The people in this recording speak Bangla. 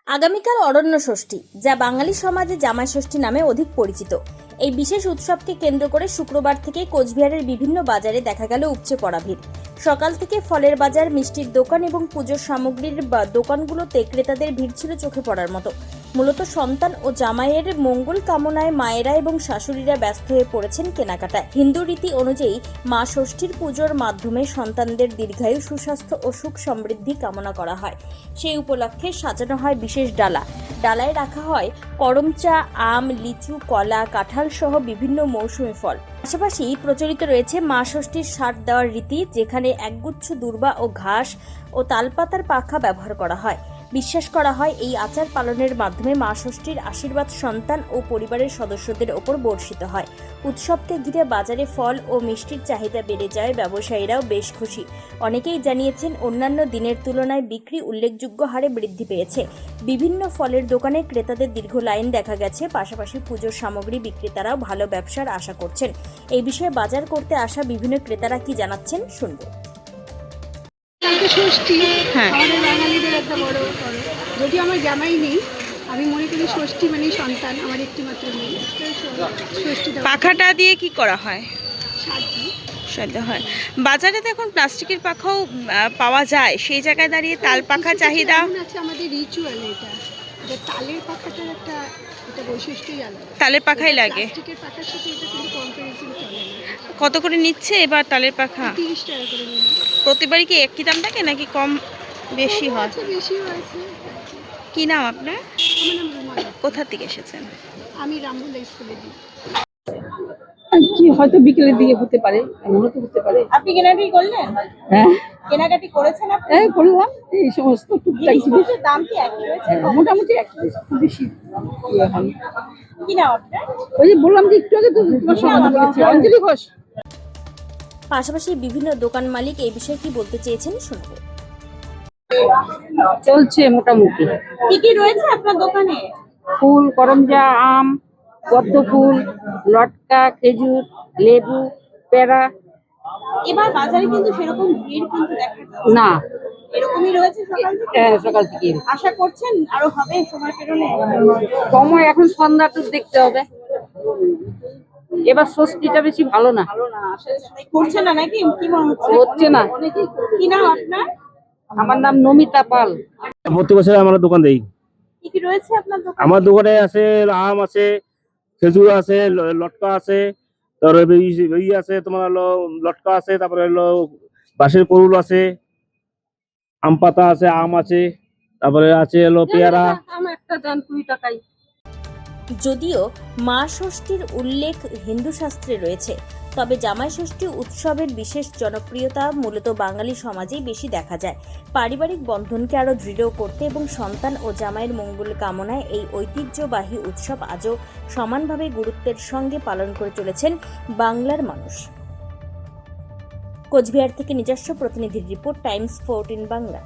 আগামীকাল অরণ্য ষষ্ঠী, যা বাঙালি সমাজে জামাই ষষ্ঠী নামে অধিক পরিচিত। এই বিশেষ উৎসবকে কেন্দ্র করে শুক্রবার থেকে কোচবিহারের বিভিন্ন বাজারে দেখা গেল উপচে পড়া ভিড়। সকাল থেকে ফলের বাজার, মিষ্টির দোকান এবং পুজোর সামগ্রীর দোকানগুলোতে ক্রেতাদের ভিড় ছিল চোখে পড়ার মতো। মূলত সন্তান ও জামাইয়ের মঙ্গল কামনায় মায়েরা এবং শাশুড়িরা ব্যস্ত হয়ে পড়েছেন কেনাকাটায়। হিন্দু রীতি অনুযায়ী মা ষষ্ঠীর পুজোর মাধ্যমে সন্তানদের দীর্ঘায়ু, সুস্বাস্থ্য ও সুখ সমৃদ্ধি কামনা করা হয়। সেই উপলক্ষে সাজানো হয় বিশেষ ডালায় রাখা হয় করমচা, আম, লিচু, কলা, কাঁঠাল সহ বিভিন্ন মৌসুমী ফল। পাশাপাশি প্রচলিত রয়েছে মা ষষ্ঠীর সার দেওয়ার রীতি, যেখানে একগুচ্ছ দূর্বা ও ঘাস ও তালপাতার পাখা ব্যবহার করা হয়। বিশ্বাস করা হয় এই আচার পালনের মাধ্যমে মা ষষ্ঠীর আশীর্বাদ সন্তান ও পরিবারের সদস্যদের ওপর বর্ষিত হয়। উৎসবকে ঘিরে বাজারে ফল ও মিষ্টির চাহিদা বেড়ে যায়, ব্যবসায়ীরাও বেশ খুশি। অনেকেই জানিয়েছেন অন্যান্য দিনের তুলনায় বিক্রি উল্লেখযোগ্য হারে বৃদ্ধি পেয়েছে। বিভিন্ন ফলের দোকানে ক্রেতাদের দীর্ঘ লাইন দেখা গেছে। পাশাপাশি পুজোর সামগ্রী বিক্রেতারাও ভালো ব্যবসার আশা করছেন। এই বিষয়ে বাজার করতে আসা বিভিন্ন ক্রেতারা কি জানাচ্ছেন শুনব। ষষ্ঠী আমাদের বাঙালিদের একটা বড় পর্ব। যদিও আমার জামাই নেই, আমি মনে করি ষষ্ঠী মানেই সন্তান, আমার একটি মাত্র মেয়ে। ষষ্ঠীটা পাখাটা দিয়ে কি করা হয়? সাধ্য হয়। বাজারে তো এখন প্লাস্টিকের পাখাও পাওয়া যায়, সেই জায়গায় দাঁড়িয়ে তাল পাখা চাহিদা আছে। আমাদের রিচুয়াল এটা তালের পাখাটার একটা বৈশিষ্ট্যই আলাদা। তালের পাখাই লাগে। প্লাস্টিকের পাখার সাথে এটা কিন্তু কম্পারিজন চলে না। কত করে নিচ্ছে এবার তালের পাখা? 30 টাকা করে নিল। প্রতিবারই কি একই দাম থাকে নাকি কম বেশি হয়? বেশিও আছে। কি নাম আপনার? আমার নাম রুমালা। কোথা থেকে এসেছেন? আমি রামবুল্লা স্কুলে দিই। কি হয়তো বিকেলের দিকে হতে পারে, এমনও তো হতে পারে। আপনি কেনাকাটি করলেন? হ্যাঁ, কেনাকাটি করেছেন আপনি? এই করলাম। এই সমস্ত টুকটাক জিনিস দাম কি একই রয়েছে? মোটামুটি একটু খুব বেশি ইয়ে হয়। কি নাম আপনার? ওই যে বললাম যে একটু আগে তো তোমার সঙ্গে বলেছি, অঞ্জলি ঘোষ। পাশাপাশি বিভিন্ন দোকান মালিক এই বিষয়ে কি বলতে চেয়েছেন শুনব। চলছে মোটামুটি। কি কি রয়েছে আপনার দোকানে? ফুল, করমজা, আম, পদ্ম ফুল, লটকা, খেজুর, লেবু, পেয়ারা। এবার বাজারে কিন্তু সেরকম ভিড় কিন্তু দেখা যাচ্ছে না, এরকমই রয়েছে সকাল থেকে। হ্যাঁ, সকাল থেকে আশা করছেন আরো হবে সময় পেরোলে? সময় এখন সন্ধ্যাটা দেখতে হবে। এবার ষষ্ঠীটা বেশি ভালো না, করছে না নাকি? কি মনে হচ্ছে? হচ্ছে না। কি নাম আপনার? আমার নাম নমিতা পাল। প্রতি বছর আমরা দোকান দেই। কি কি রয়েছে আপনার দোকানে? আমার দোকানে আছে আম আছে, খেজুর আছে, লটকা আছে, তারপরে এই আছে তোমার হলো লটকা আছে, তারপরে হলো বাঁশের করুল আছে, আম পাতা আছে, আম আছে, তারপরে আছে হলো পেয়ারা। আমার একটা দান 20 টাকাই। যদিও মা ষষ্ঠীর উল্লেখ হিন্দু শাস্ত্রে রয়েছে, তবে জামাই ষষ্ঠী উৎসবের বিশেষ জনপ্রিয়তা মূলত বাঙালি সমাজেই বেশি দেখা যায়। পারিবারিক বন্ধনকে আরও দৃঢ় করতে এবং সন্তান ও জামাইয়ের মঙ্গল কামনায় এই ঐতিহ্যবাহী উৎসব আজও সমানভাবে গুরুত্বের সঙ্গে পালন করে চলেছেন বাংলার মানুষ। কোচবিহার থেকে নিজস্ব প্রতিনিধির রিপোর্ট, টাইমস 14 বাংলা।